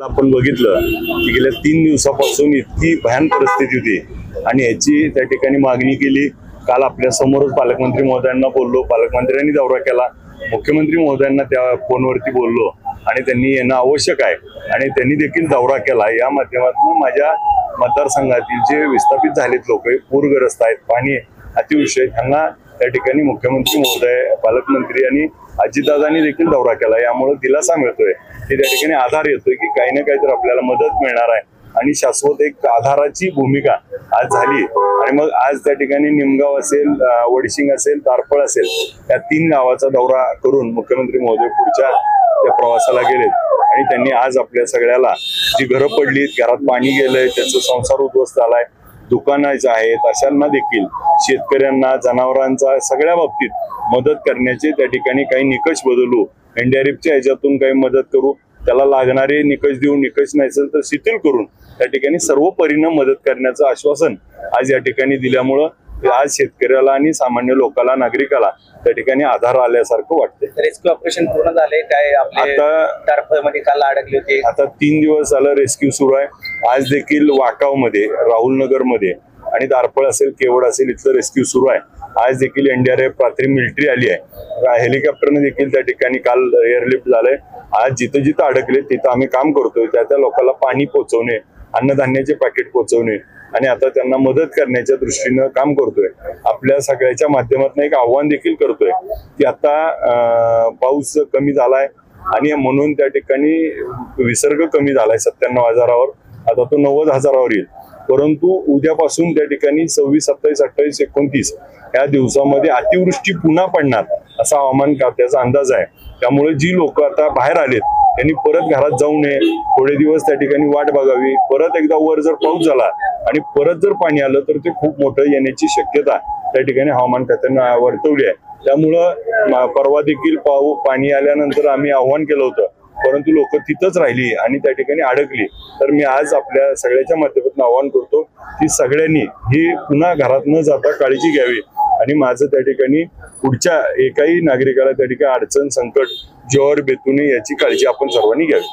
आपण बघितलं की गेल्या 3 दिवसापासून इतकी भयान परिस्थिती होती आणि याची त्या ठिकाणी मागणी केली। काल आपल्या समोरच पालकमंत्री महोदयांना बोललो, पालकमंत्र्यांनी दौरा केला, मुख्यमंत्री महोदयांना त्या फोनवरती बोललो आणि त्यांनी येणं आवश्यक आहे आणि त्यांनी देखील दौरा केला। या माध्यमातून माझ्या मतदारसंघातील जे विस्थापित झालेत लोक, पूरग्रस्त आहेत, पाणी अतिवृष्टी, त्यांना त्या ठिकाणी मुख्यमंत्री महोदय, पालकमंत्री आणि अजितदादांनी देखील दौरा केला। यामुळे दिलासा मिळतोय की त्या ठिकाणी आधार येतोय की काही ना काही तर आपल्याला मदत मिळणार आहे आणि शाश्वत एक आधाराची भूमिका आज झाली। आणि मग आज त्या ठिकाणी निमगाव असेल, वडशिंग असेल, तारफळ असेल, या 3 गावाचा दौरा करून मुख्यमंत्री महोदय पुढच्या त्या प्रवासाला गेलेत आणि त्यांनी आज आपल्या सगळ्याला जी घरं पडलीत, घरात पाणी गेलंय, त्यांचा संसार उद्ध्वस्त झालाय, दुकानं आहेत, अशांना देखील, शेतकऱ्यांना, जनावरांचा सगळ्या बाबतीत मदत करण्याचे त्या ठिकाणी काही निकष बदलू, एनडीआरएफच्या ह्याच्यातून काही मदत करू, त्याला लागणारे निकष देऊन, निकष नसेल तर शिथिल करून त्या ठिकाणी सर्व परिणाम मदत करण्याचं आश्वासन आज या ठिकाणी दिल्यामुळं आज शेतकऱ्याला आणि सामान्य लोकांना, नागरिकाला त्या ठिकाणी आधार आल्यासारखं वाटते। रेस्क्यू ऑपरेशन पूर्ण झाले काय? आता मध्ये काल अडकले होते, आता 3 दिवस झालं रेस्क्यू सुरू आहे। आज देखील वाकाव मध्ये, राहुल नगर मध्ये आणि दारफळ असेल, केवड असेल, इथलं रेस्क्यू सुरू आहे। आज देखील एनडीआरएफ, रात्री मिलिटरी आली आहे, हेलिकॉप्टरने देखील त्या ठिकाणी काल एअरलिफ्ट झालंय। आज जिथं जिथं अडकले तिथं आम्ही काम करतोय, त्या लोकांना पाणी पोहोचवणे, अन्नधान्याचे पॅकेट पोहोचवणे आणि आता त्यांना मदत करण्याच्या दृष्टीनं काम करतोय। आपल्या सगळ्याच्या माध्यमातून एक आव्हान देखील करतोय की आता पाऊस कमी झालाय आणि म्हणून त्या ठिकाणी विसर्ग कमी झालाय 97,000वर, आता तो 90,000वर येईल, परंतु उद्यापासून त्या ठिकाणी 26, 27, 28, 29 या दिवसामध्ये अतिवृष्टी पुन्हा पडणार असा हवामान खात्याचा अंदाज आहे। त्यामुळे जी लोक आता बाहेर आलेत त्यांनी परत घरात जाऊ नये, थोडे दिवस त्या ठिकाणी वाट बघावी। परत एकदा वर जर पाऊस झाला आणि परत जर पाणी आलं तर ते खूप मोठं येण्याची शक्यता त्या ठिकाणी हवामान खात्यानं वर्तवली आहे। त्यामुळं परवा देखील पाणी आल्यानंतर आम्ही आव्हान केलं होतं, परंतु लोक तिथंच राहिली आणि त्या ठिकाणी अडकली। तर मी आज आपल्या सगळ्याच्या माध्यमातून आवाहन करतो की सगळ्यांनी ही पुन्हा घरात न जाता काळजी घ्यावी आणि माझं त्या ठिकाणी पुढच्या एकाही नागरिकाला त्या ठिकाणी अडचण, संकट जीवावर बेतू नये याची काळजी आपण सर्वांनी घ्यावी।